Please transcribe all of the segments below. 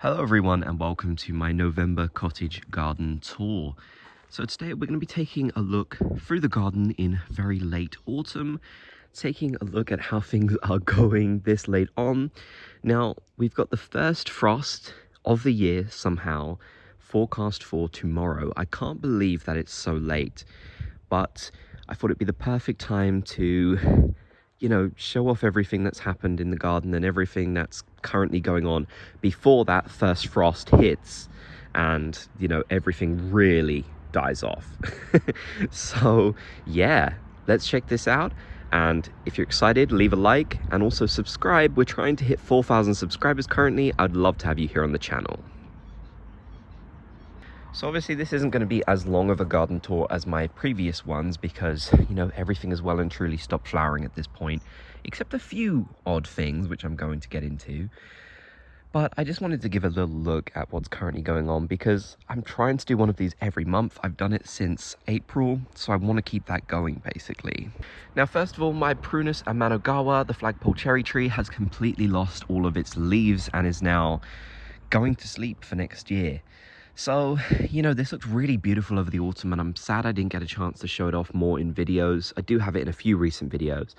Hello everyone and welcome to my November cottage garden tour. So today we're going to be taking a look through the garden in very late autumn, taking a look at how things are going this late on. Now we've got the first frost of the year somehow forecast for tomorrow. I can't believe that it's so late, but I thought it'd be the perfect time to show off everything that's happened in the garden and everything that's currently going on before that first frost hits and, everything really dies off. So, yeah, let's check this out. And if you're excited, leave a like and also subscribe. We're trying to hit 4,000 subscribers currently. I'd love to have you here on the channel. So obviously this isn't going to be as long of a garden tour as my previous ones because, everything has well and truly stopped flowering at this point, except a few odd things, which I'm going to get into. But I just wanted to give a little look at what's currently going on because I'm trying to do one of these every month. I've done it since April, so I want to keep that going basically. Now, first of all, my Prunus Amanogawa, the flagpole cherry tree, has completely lost all of its leaves and is now going to sleep for next year. So, this looked really beautiful over the autumn and I'm sad I didn't get a chance to show it off more in videos. I do have it in a few recent videos,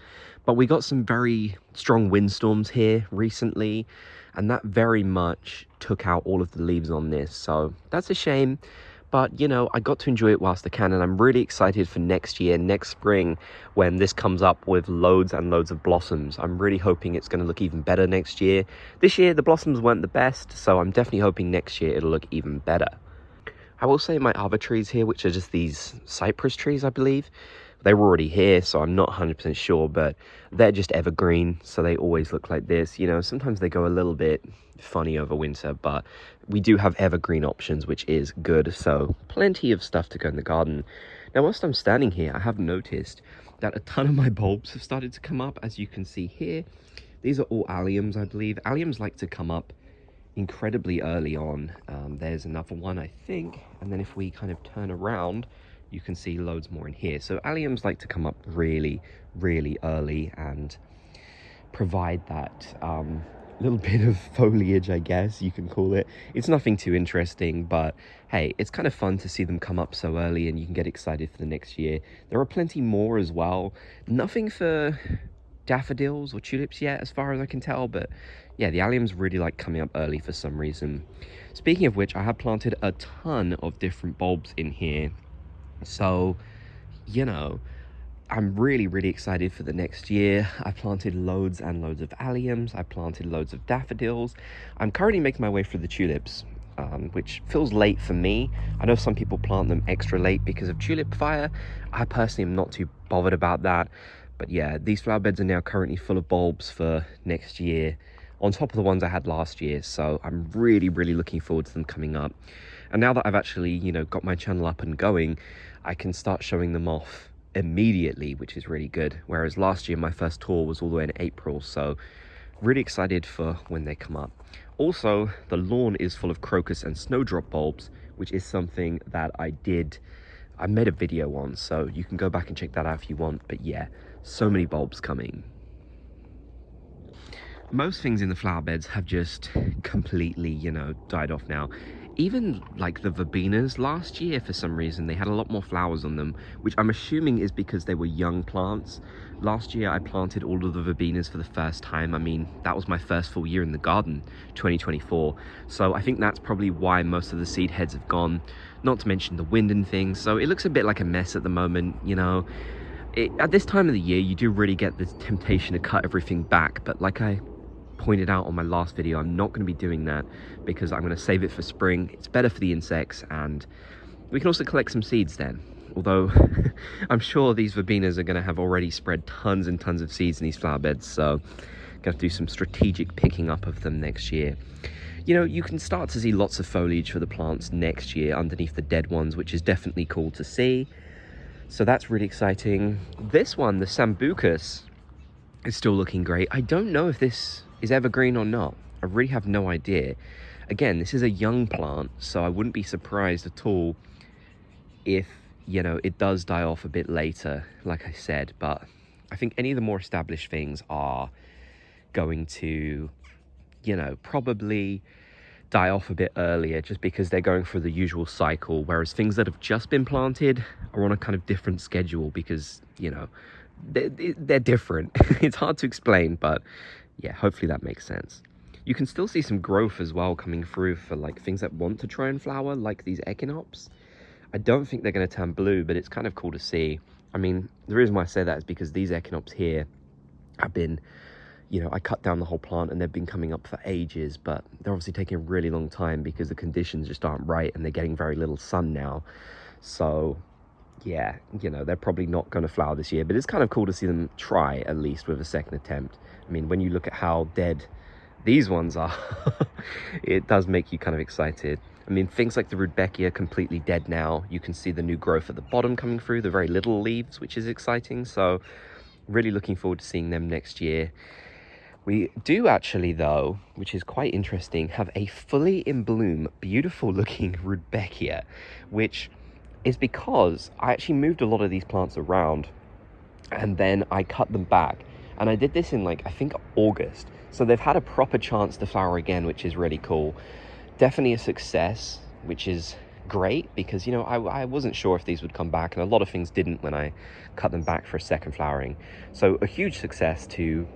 but we got some very strong windstorms here recently and that very much took out all of the leaves on this. So that's a shame, but I got to enjoy it whilst I can, and I'm really excited for next year, next spring, when this comes up with loads and loads of blossoms. I'm really hoping it's going to look even better next year. This year, the blossoms weren't the best, so I'm definitely hoping next year it'll look even better. I will say my other trees here, which are just these cypress trees, I believe, they were already here, so I'm not 100% sure, but they're just evergreen, so they always look like this. Sometimes they go a little bit funny over winter, but we do have evergreen options, which is good, so plenty of stuff to go in the garden. Now, whilst I'm standing here, I have noticed that a ton of my bulbs have started to come up, as you can see here. These are all alliums, I believe. Alliums like to come up incredibly early on. There's another one, I think, and then if we kind of turn around, you can see loads more in here. So alliums like to come up really, really early and provide that little bit of foliage, I guess you can call it. It's nothing too interesting, but hey, it's kind of fun to see them come up so early and you can get excited for the next year. There are plenty more as well. Nothing for daffodils or tulips yet, as far as I can tell, but yeah, the alliums really like coming up early for some reason. Speaking of which, I have planted a ton of different bulbs in here. So, I'm really, really excited for the next year. I planted loads and loads of alliums. I planted loads of daffodils. I'm currently making my way through the tulips, which feels late for me. I know some people plant them extra late because of tulip fire. I personally am not too bothered about that. But yeah, these flower beds are now currently full of bulbs for next year, on top of the ones I had last year. So I'm really, really looking forward to them coming up. And now that I've actually, got my channel up and going, I can start showing them off immediately, which is really good. Whereas last year, my first tour was all the way in April. So really excited for when they come up. Also, the lawn is full of crocus and snowdrop bulbs, which is something that I made a video on. So you can go back and check that out if you want. But yeah, so many bulbs coming. Most things in the flower beds have just completely, died off now. Even like the verbenas last year, for some reason, they had a lot more flowers on them, which I'm assuming is because they were young plants. Last year, I planted all of the verbenas for the first time. I mean, that was my first full year in the garden, 2024. So I think that's probably why most of the seed heads have gone, not to mention the wind and things. So it looks a bit like a mess at the moment, At this time of the year, you do really get the temptation to cut everything back, but like I pointed out on my last video, I'm not going to be doing that because I'm going to save it for spring. It's better for the insects, and we can also collect some seeds then. Although I'm sure these verbenas are going to have already spread tons and tons of seeds in these flower beds, so I'm going to do some strategic picking up of them next year. You can start to see lots of foliage for the plants next year underneath the dead ones, which is definitely cool to see. So that's really exciting. This one, the Sambucus, is still looking great. I don't know if this is evergreen or not. I really have no idea. Again, this is a young plant, so I wouldn't be surprised at all if, it does die off a bit later, like I said. But I think any of the more established things are going to, probably die off a bit earlier just because they're going through the usual cycle, whereas things that have just been planted are on a kind of different schedule because, you know, they're different. It's hard to explain, but yeah, hopefully that makes sense. You can still see some growth as well coming through for like things that want to try and flower, like these echinops. I don't think they're going to turn blue, but it's kind of cool to see. I mean, the reason why I say that is because these echinops here have been, you know, I cut down the whole plant and they've been coming up for ages, but they're obviously taking a really long time because the conditions just aren't right and they're getting very little sun now. So yeah, you know, they're probably not going to flower this year, but it's kind of cool to see them try at least with a second attempt. I mean, when you look at how dead these ones are, it does make you kind of excited. I mean, things like the Rudbeckia are completely dead now. You can see the new growth at the bottom coming through, the very little leaves, which is exciting. So really looking forward to seeing them next year. We do actually, though, which is quite interesting, have a fully in bloom, beautiful looking Rudbeckia, which is because I actually moved a lot of these plants around and then I cut them back. And I did this in like, I think August. So they've had a proper chance to flower again, which is really cool. Definitely a success, which is great because, you know, I wasn't sure if these would come back, and a lot of things didn't when I cut them back for a second flowering. So a huge success to,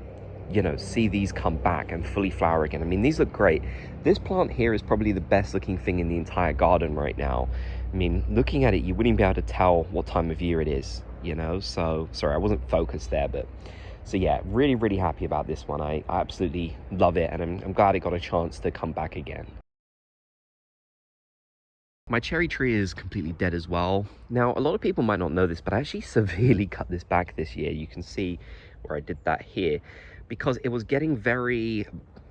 you know, see these come back and fully flower again. I mean, these look great. This plant here is probably the best looking thing in the entire garden right now. I mean, looking at it, you wouldn't be able to tell what time of year it is, you know. So sorry, I wasn't focused there, but so yeah, really happy about this one. I absolutely love it, and I'm glad it got a chance to come back again. My cherry tree is completely dead as well. Now, a lot of people might not know this, but I actually severely cut this back this year. You can see where I did that here, because it was getting very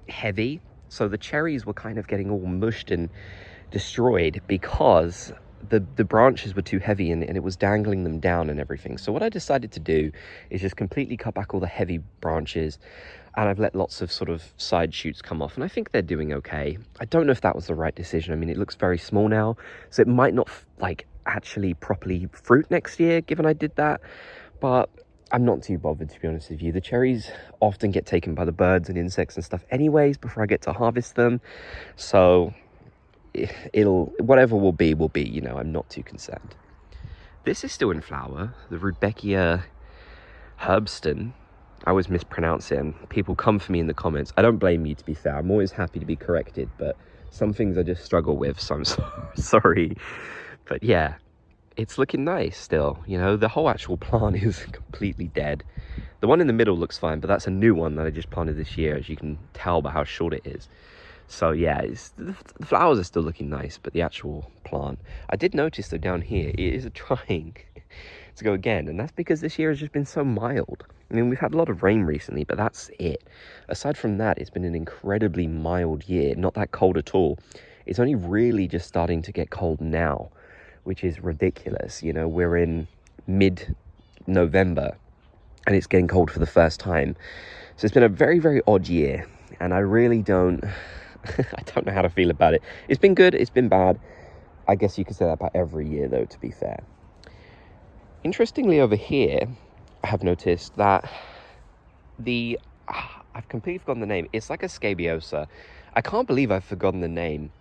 heavy. So the cherries were kind of getting all mushed and destroyed because the branches were too heavy and it was dangling them down and everything. So what I decided to do is just completely cut back all the heavy branches, and I've let lots of sort of side shoots come off, and I think they're doing okay. I don't know if that was the right decision. I mean, it looks very small now, so it might not like actually properly fruit next year given I did that, but I'm not too bothered, to be honest with you. The cherries often get taken by the birds and insects and stuff anyways before I get to harvest them, so it'll, whatever will be, you know. I'm not too concerned. This is still in flower, the Rudbeckia Herbston. I always mispronounce it and people come for me in the comments. I don't blame you, to be fair. I'm always happy to be corrected, but some things I just struggle with, so I'm sorry. But yeah, it's looking nice still. You know, the whole actual plant is completely dead. The one in the middle looks fine, but that's a new one that I just planted this year, as you can tell by how short it is. So yeah, the flowers are still looking nice, but the actual plant, I did notice though down here, it is trying to go again, and that's because this year has just been so mild. I mean, we've had a lot of rain recently, but that's it. Aside from that, it's been an incredibly mild year, not that cold at all. It's only really just starting to get cold now, which is ridiculous. You know, we're in mid-November and it's getting cold for the first time. So it's been a very odd year, and I really don't I don't know how to feel about it. It's been good, it's been bad. I guess you could say that about every year though, to be fair. Interestingly, over here I have noticed that I've completely forgotten the name. It's like a scabiosa. I can't believe I've forgotten the name.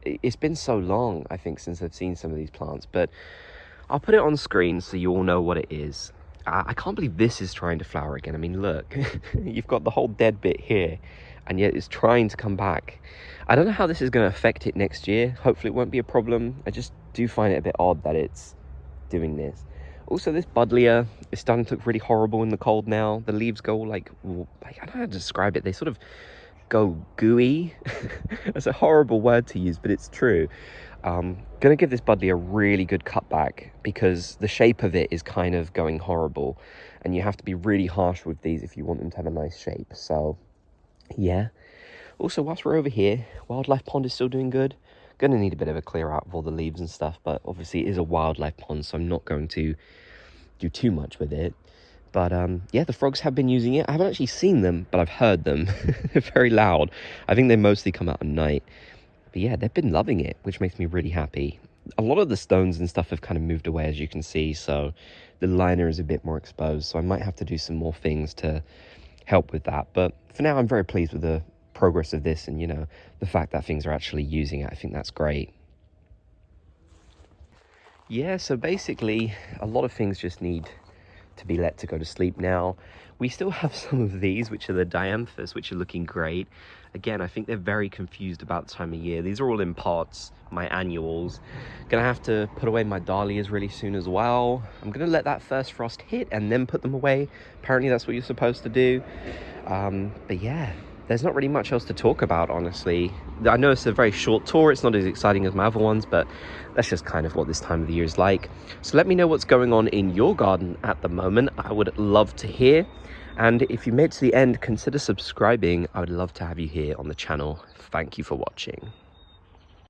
It's been so long, I think, since I've seen some of these plants, but I'll put it on screen so you all know what it is. I can't believe this is trying to flower again. I mean, look, you've got the whole dead bit here, and yet it's trying to come back. I don't know how this is going to affect it next year. Hopefully it won't be a problem. I just do find it a bit odd that it's doing this. Also, this buddleia is starting to look really horrible in the cold now. The leaves go like I don't know how to describe it. They sort of go gooey. That's a horrible word to use, but it's true. Gonna give this buddleia a really good cutback because the shape of it is kind of going horrible, and you have to be really harsh with these if you want them to have a nice shape. So yeah. Also, whilst we're over here, wildlife pond is still doing good. Gonna need a bit of a clear out of all the leaves and stuff, but obviously it is a wildlife pond, so I'm not going to do too much with it. But yeah, the frogs have been using it. I haven't actually seen them, but I've heard them. They're very loud. I think they mostly come out at night. But yeah, they've been loving it, which makes me really happy. A lot of the stones and stuff have kind of moved away, as you can see, so the liner is a bit more exposed, so I might have to do some more things to help with that. But for now, I'm very pleased with the progress of this, and, you know, the fact that things are actually using it. I think that's great. Yeah, so basically, a lot of things just need to be let to go to sleep now. We still have some of these, which are the dianthus, which are looking great. Again, I think they're very confused about the time of year. These are all in pots, my annuals. Gonna have to put away my dahlias really soon as well. I'm gonna let that first frost hit and then put them away. Apparently that's what you're supposed to do. But yeah, there's not really much else to talk about, honestly. I know it's a very short tour. It's not as exciting as my other ones, but that's just kind of what this time of the year is like. So let me know what's going on in your garden at the moment. I would love to hear. And if you made it to the end, consider subscribing. I would love to have you here on the channel. Thank you for watching.